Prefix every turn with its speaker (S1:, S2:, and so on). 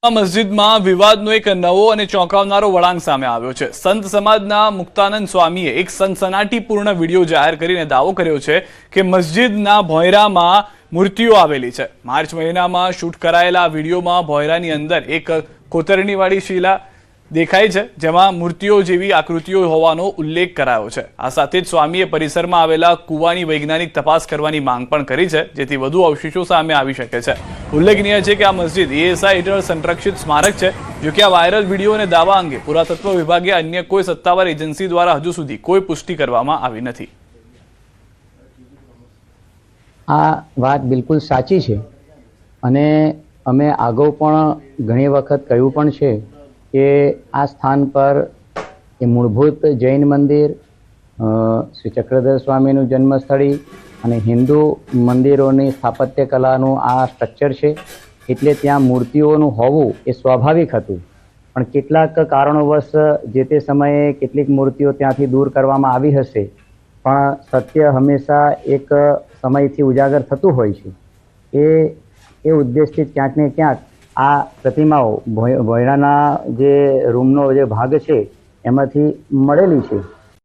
S1: મસ્જિદમાં વિવાદનો એક નવો અને ચોંકાવનારો વળાંક સામે આવ્યો છે। સંત સમાજના મુક્તાનંદ સ્વામીએ એક સનસનાટીપૂર્ણ વિડીયો જાહેર કરીને દાવો કર્યો છે કે મસ્જિદના ભોંયરામાં મૂર્તિઓ આવેલી છે। માર્ચ મહિનામાં શૂટ કરાયેલા આ વિડીયોમાં ભોંયરાની અંદર એક કોતરણીવાળી શિલા દેખાય છે, જેમાં મૂર્તિઓ જેવી આકૃતિઓ હોવાનો ઉલ્લેખ કરાયો છે। આ સાથે જ સ્વામીએ પરિસરમાં આવેલા કૂવાની વૈજ્ઞાનિક તપાસ કરવાની માંગ પણ કરી છે, જેથી વધુ અવશેષો સામે આવી શકે છે। ઉલ્લેખનીય છે કે આ મસ્જિદ એએસઆઈ હેઠળ સંરક્ષિત સ્મારક છે। જો કે આ વાયરલ વિડીયો અને દાવા અંગે પુરાતત્વ વિભાગે અન્ય કોઈ સત્તાવાર એજન્સી દ્વારા હજુ સુધી કોઈ પુષ્ટિ કરવામાં આવી નથી।
S2: આ વાત બિલકુલ સાચી છે અને અમે આગળ પણ ઘણી વખત કહ્યું પણ છે કે આ સ્થાન પર એ મૂળભૂત જૈન મંદિર, શ્રી ચક્રધર સ્વામીનું જન્મસ્થળી અને હિન્દુ મંદિરોની સ્થાપત્ય કલાનું આ સ્ટ્રક્ચર છે, એટલે ત્યાં મૂર્તિઓનું હોવું એ સ્વાભાવિક હતું। પણ કેટલાક કારણોવશ જે તે સમયે કેટલીક મૂર્તિઓ ત્યાંથી દૂર કરવામાં આવી હશે, પણ સત્ય હંમેશા એક સમયથી ઉજાગર થતું હોય છે। એ ઉદ્દેશથી ક્યાંક ને ક્યાંક આ પ્રતિમાઓ ભોંયરાના જે રૂમનો જે ભાગ છે એમાંથી મળેલી છે।